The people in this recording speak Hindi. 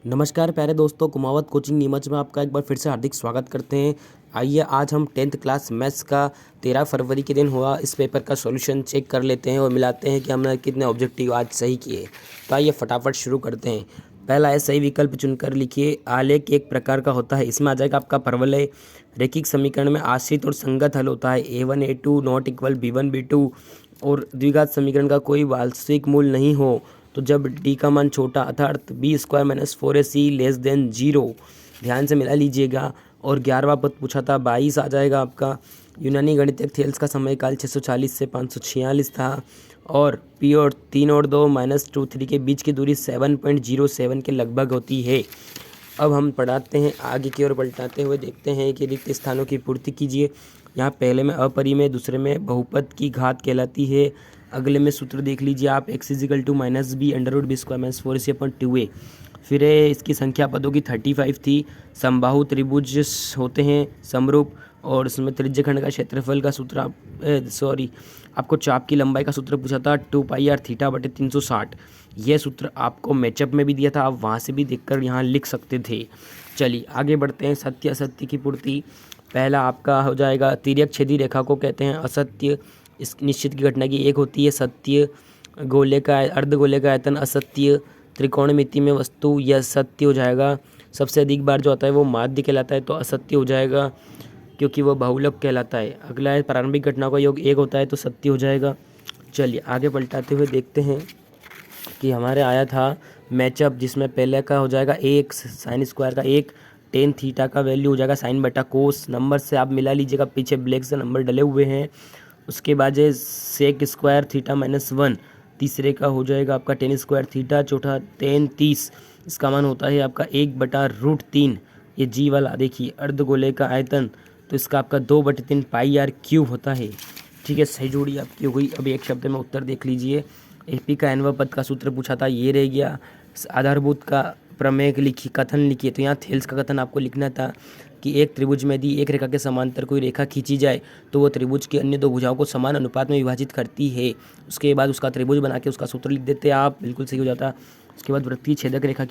नमस्कार प्यारे दोस्तों, कुमावत कोचिंग नीमच में आपका एक बार फिर से हार्दिक स्वागत करते हैं। आइए आज हम 10th क्लास मैथ्स का 13 फरवरी के दिन हुआ इस पेपर का सॉल्यूशन चेक कर लेते हैं और मिलाते हैं कि हमने कितने ऑब्जेक्टिव आज सही किए। तो आइए फटाफट शुरू करते हैं। पहला है सही विकल्प चुनकर लिखिए। आलेख एक प्रकार का होता है। इसमें आ जाएगा आपका परवलय। रैखिक समीकरण में आश्रित और संगत हल होता है। A1 A2 not equal B1 B2 और द्विघात समीकरण का कोई वास्तविक मूल नहीं हो तो जब डी का मान छोटा अर्थात B² - 4AC लेस देन 0। ध्यान से मिला लीजिएगा। और 11वां पद पूछा था 22 आ जाएगा आपका। यूनानी गणितज्ञ थेल्स का समयकाल 640 से 546 था और P और 3 और 2 -2 3 के बीच की दूरी 7.07 के लगभग होती है। अब हम पढ़ाते हैं आगे की ओर पलटाते हुए देखते हैं कि रिक्त स्थानों की पूर्ति कीजिए। यहाँ पहले में अपरिमेय, दूसरे में बहुपद की घात कहलाती है। अगले में सूत्र देख लीजिए आप x = -b √b² - 4ac/2a। फिर इसकी संख्या पदों की 35 थी। समबाहु त्रिभुज होते हैं समरूप और उसमें त्रिज्यखंड का क्षेत्रफल का सूत्र आपको चाप की लंबाई का सूत्र पूछा था 2πr(θ/360। यह सूत्र आपको मैचअप में भी दिया था, आप वहाँ से भी देखकर यहाँ लिख सकते थे। चलिए आगे बढ़ते हैं। सत्य असत्य की पूर्ति। पहला आपका हो जाएगा तिर्यक छेदी रेखा को कहते हैं असत्य। इस निश्चित की घटना की एक होती है सत्य। गोले का अर्धगोले का आयतन असत्य। त्रिकोणमिति में वस्तु यह सत्य हो जाएगा। सबसे अधिक बार जो आता है वो माध्य कहलाता है तो असत्य हो जाएगा क्योंकि वो बहुलक कहलाता है। अगला है प्रारंभिक घटनाओं का योग एक होता है तो सत्य हो जाएगा। चलिए आगे पलटाते हुए देखते हैं कि हमारे आया था मैचअप, जिसमें पहले का हो जाएगा 1 sin² का 1 tan थीटा का वैल्यू हो जाएगा sin बटा कोस। नंबर से आप मिला लीजिएगा, पीछे ब्लैक से नंबर डले हुए हैं। उसके बाद है sec² θ - 1। तीसरे का हो जाएगा आपका tan² थीटा। चौथा tan 30, इसका मान होता है आपका 1/√3। ये जी वाला देखिए अर्धगोले का आयतन तो इसका आपका 2/3 πr³ होता है। ठीक है, सही जोड़ी आपकी हो गई। अब एक शब्द में उत्तर देख लीजिए। एपी का nवां पद का सूत्र पूछा था, ये रह गया। आधारभूत का प्रमेय लिखी कथन लिखिए। तो यहाँ थेल्स का कथन आपको लिखना था कि एक त्रिभुज में यदि एक रेखा के समांतर कोई रेखा खींची जाए तो वो त्रिभुज की अन्य दो भुजाओं को समान अनुपात में विभाजित करती है। उसके बाद उसका त्रिभुज बना के उसका सूत्र लिख देते आप, बिल्कुल सही हो जाता। उसके बाद वृत्तीय छेदक रेखा